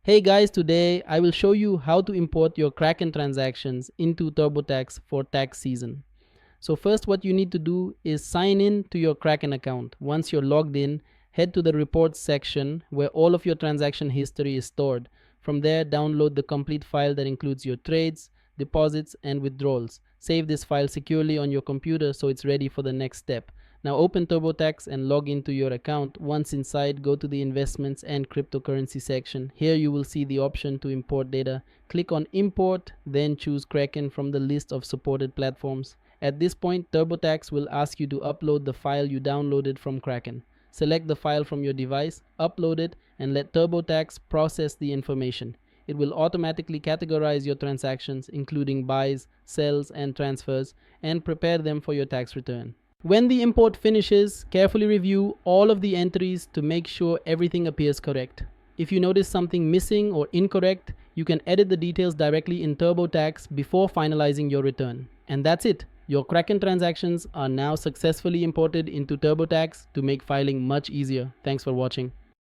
Hey guys, today I will show you how to import your Kraken transactions into TurboTax for tax season. So first what you need to do is sign in to your Kraken account. Once you're logged in, head to the reports section where all of your transaction history is stored. From there, download the complete file that includes your trades, deposits, and withdrawals. Save this file securely on your computer so it's ready for the next step. Now open TurboTax and log into your account. Once inside, go to the investments and cryptocurrency section. Here you will see the option to import data. Click on import, then choose Kraken from the list of supported platforms. At this point, TurboTax will ask you to upload the file you downloaded from Kraken. Select the file from your device, upload it, and let TurboTax process the information. It will automatically categorize your transactions, including buys, sells, and transfers, and prepare them for your tax return. When the import finishes, carefully review all of the entries to make sure everything appears correct. If you notice something missing or incorrect, you can edit the details directly in TurboTax before finalizing your return. And that's it. Your Kraken transactions are now successfully imported into TurboTax to make filing much easier. Thanks for watching.